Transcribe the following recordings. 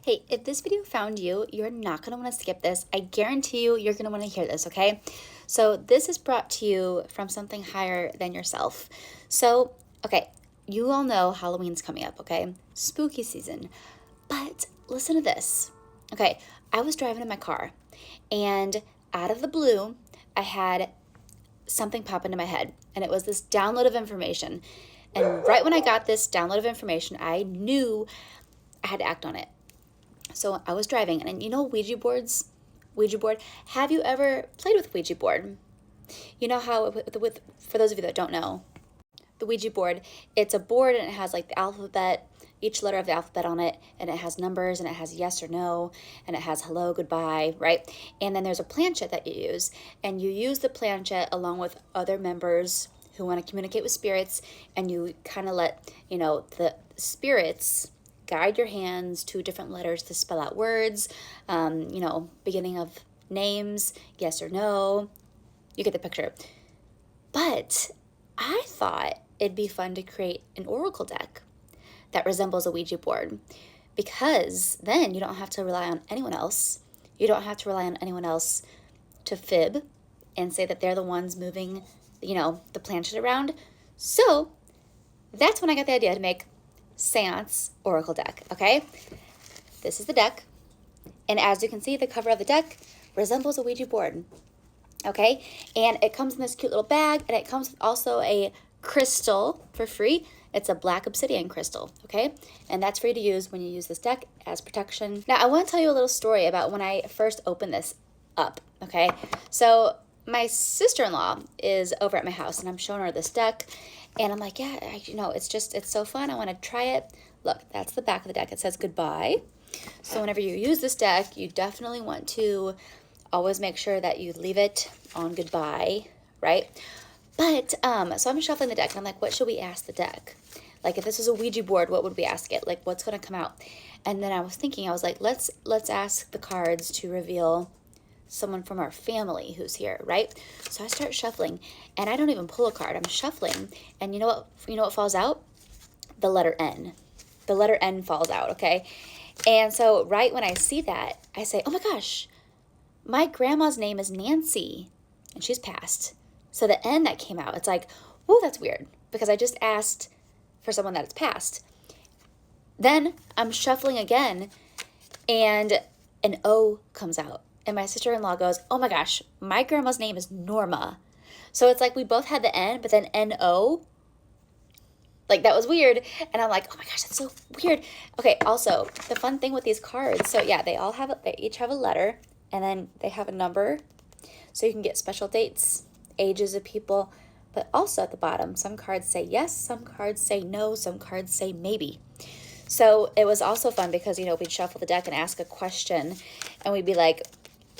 Hey, if this video found you, you're not going to want to skip this. I guarantee you're going to want to hear this, okay? So this is brought to you from something higher than yourself. So, okay, you all know Halloween's coming up, okay? Spooky season. But listen to this. Okay, I was driving in my car, and out of the blue, I had something pop into my head, and it was this download of information. And right when I got this download of information, I knew I had to act on it. So I was driving, and you know Ouija board? Have you ever played with Ouija board? You know how, for those of you that don't know, the Ouija board, it's a board and it has like the alphabet, each letter of the alphabet on it, and it has numbers, and it has yes or no, and it has hello, goodbye, right? And then there's a planchette that you use, and you use the planchette along with other members who want to communicate with spirits, and you kind of let, the spirits guide your hands to different letters to spell out words, beginning of names, yes or no. You get the picture. But I thought it'd be fun to create an oracle deck that resembles a Ouija board, because then you don't have to rely on anyone else. You don't have to rely on anyone else to fib and say that they're the ones moving, the planchette around. So that's when I got the idea to make Seance Oracle deck, okay? This is the deck, and as you can see, the cover of the deck resembles a Ouija board, okay? And it comes in this cute little bag, and it comes with also a crystal for free. It's a black obsidian crystal, okay? And that's free to use when you use this deck as protection. Now, I want to tell you a little story about when I first opened this up, okay? So my sister-in-law is over at my house, and I'm showing her this deck, and I'm like, yeah, it's so fun. I want to try it. Look, that's the back of the deck. It says goodbye. So whenever you use this deck, you definitely want to always make sure that you leave it on goodbye, right? But, so I'm shuffling the deck, and I'm like, what should we ask the deck? Like, if this was a Ouija board, what would we ask it? Like, what's going to come out? And then I was like, let's ask the cards to reveal someone from our family who's here, right? So I start shuffling, and I don't even pull a card. I'm shuffling, and you know what falls out? The letter N. The letter N falls out, okay? And so right when I see that, I say, oh my gosh, my grandma's name is Nancy, and she's passed. So the N that came out, it's like, whoa, that's weird, because I just asked for someone that has passed. Then I'm shuffling again, and an O comes out. And my sister-in-law goes, oh my gosh, my grandma's name is Norma. So it's like we both had the N, but then N-O. Like, that was weird. And I'm like, oh my gosh, that's so weird. Okay, also, the fun thing with these cards, so yeah, they each have a letter, and then they have a number. So you can get special dates, ages of people, but also at the bottom, some cards say yes, some cards say no, some cards say maybe. So it was also fun because, we'd shuffle the deck and ask a question, and we'd be like,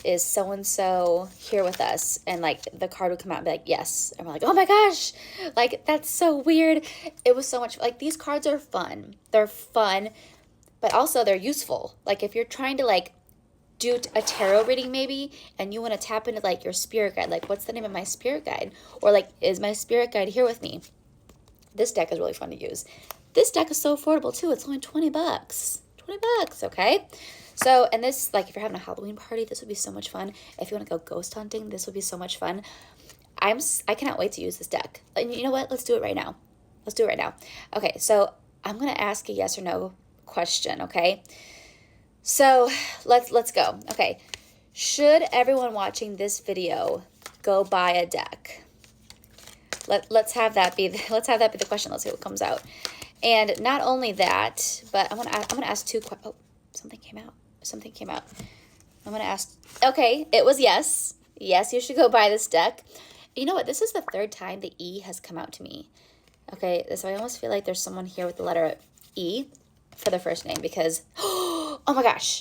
is so-and-so here with us? And like the card would come out and be like, yes. And we're like, oh my gosh, like that's so weird. It was so much, like, these cards are fun. They're fun, but also they're useful. Like, if you're trying to like do a tarot reading maybe, and you want to tap into like your spirit guide, like what's the name of my spirit guide? Or like, is my spirit guide here with me? This deck is really fun to use. This deck is so affordable too. It's only $20. $20, okay? So, and this, like, if you're having a Halloween party, this would be so much fun. If you want to go ghost hunting, this would be so much fun. I cannot wait to use this deck. And you know what? Let's do it right now. Okay, so I'm going to ask a yes or no question, okay? So, let's go. Okay. Should everyone watching this video go buy a deck? Let's have that be the question. Let's see what comes out. And not only that, but I'm gonna ask two questions. Oh, something came out. I'm going to ask, okay, it was yes. Yes, you should go buy this deck. You know what? This is the third time the E has come out to me. Okay, so I almost feel like there's someone here with the letter E for the first name because, oh my gosh.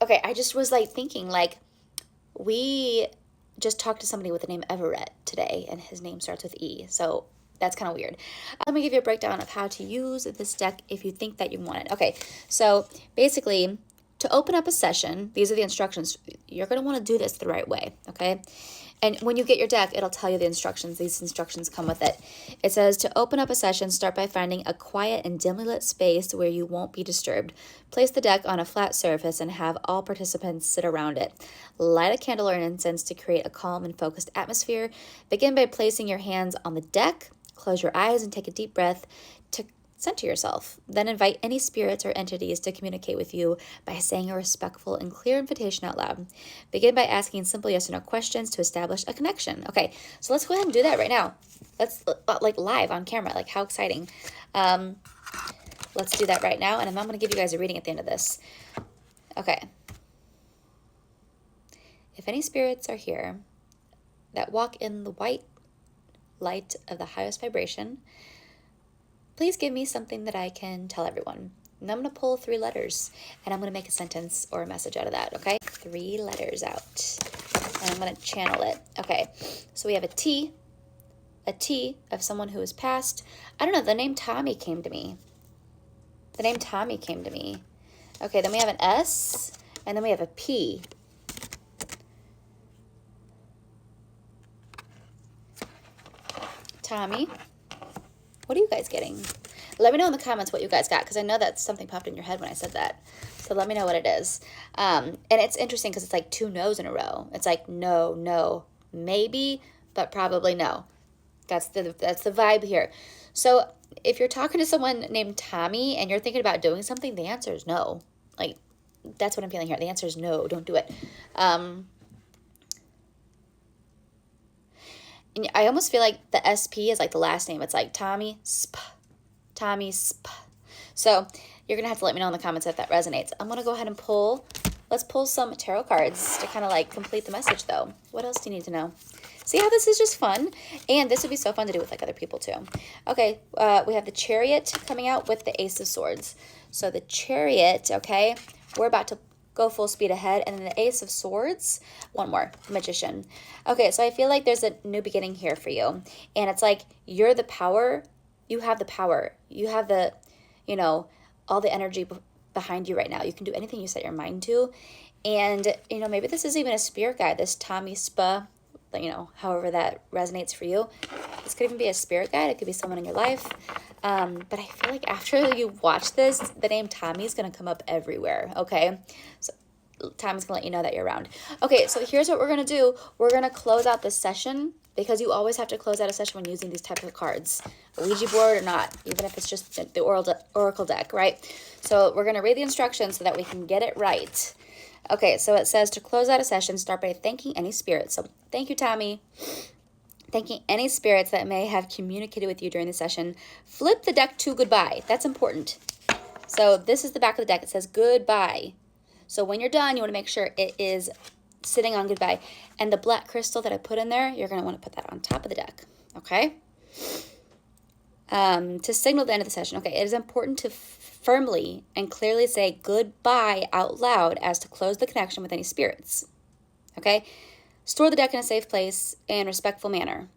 Okay, I just was like thinking, like, we just talked to somebody with the name Everett today, and his name starts with E. So that's kind of weird. Let me give you a breakdown of how to use this deck if you think that you want it. Okay, so basically, to open up a session, these are the instructions. You're going to want to do this the right way, okay? And when you get your deck, it'll tell you the instructions. These instructions come with it. It says to open up a session, start by finding a quiet and dimly lit space where you won't be disturbed. Place the deck on a flat surface and have all participants sit around it. Light a candle or an incense to create a calm and focused atmosphere. Begin by placing your hands on the deck. Close your eyes and take a deep breath to center yourself. Then invite any spirits or entities to communicate with you by saying a respectful and clear invitation out loud. Begin by asking simple yes or no questions to establish a connection. Okay, so let's go ahead and do that right now. Let's like live on camera. Like, how exciting. Let's do that right now, and I'm going to give you guys a reading at the end of this. Okay. If any spirits are here that walk in the white light of the highest vibration, please give me something that I can tell everyone. And I'm going to pull 3 letters, and I'm going to make a sentence or a message out of that, okay? 3 letters out, and I'm going to channel it. Okay, so we have a T of someone who has passed. I don't know, the name Tommy came to me. The name Tommy came to me. Okay, then we have an S, and then we have a P. Tommy. What are you guys getting? Let me know in the comments what you guys got, because I know that something popped in your head when I said that. So let me know what it is. And it's interesting because it's like 2 no's in a row. It's like no, no, maybe, but probably no. That's the vibe here. So if you're talking to someone named Tommy and you're thinking about doing something, the answer is no. Like, that's what I'm feeling here. The answer is no, don't do it. And I almost feel like the SP is like the last name. It's like Tommy Sp. Tommy Sp. So you're going to have to let me know in the comments if that resonates. I'm going to go ahead and let's pull some tarot cards to kind of like complete the message though. What else do you need to know? See how this is just fun? And this would be so fun to do with like other people too. Okay, we have the Chariot coming out with the Ace of Swords. So the Chariot, okay, we're about to go full speed ahead. And then the Ace of Swords, one more, Magician. Okay, so I feel like there's a new beginning here for you. And it's like you're the power. You have the power. You have the, you know, all the energy behind you right now. You can do anything you set your mind to. And, you know, maybe this is even a spirit guide, this Tommy Spa, you know, however that resonates for you. This could even be a spirit guide. It could be someone in your life. But I feel like after you watch this, the name Tommy is going to come up everywhere, okay? So Tommy's going to let you know that you're around. Okay, so here's what we're going to do. We're going to close out this session, because you always have to close out a session when using these types of cards, a Ouija board or not, even if it's just the Oracle deck, right? So we're going to read the instructions so that we can get it right. Okay, so it says to close out a session, start by thanking any spirits. So thank you, Tommy. Thanking any spirits that may have communicated with you during the session. Flip the deck to goodbye. That's important. So this is the back of the deck. It says goodbye. So when you're done, you want to make sure it is sitting on goodbye. And the black crystal that I put in there, you're going to want to put that on top of the deck. Okay? To signal the end of the session. Okay, it is important to firmly and clearly say goodbye out loud as to close the connection with any spirits. Okay? Store the deck in a safe place and respectful manner.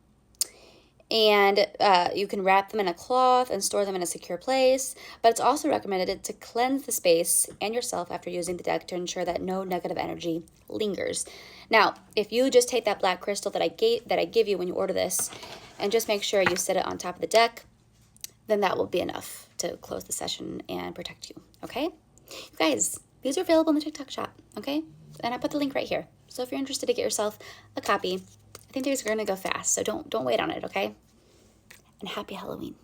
And you can wrap them in a cloth and store them in a secure place. But it's also recommended to cleanse the space and yourself after using the deck to ensure that no negative energy lingers. Now, if you just take that black crystal that I give you when you order this and just make sure you sit it on top of the deck, then that will be enough to close the session and protect you, okay? You guys, these are available in the TikTok shop, okay? And I put the link right here. So if you're interested to get yourself a copy, I think these are going to go fast, so don't wait on it, okay? And happy Halloween.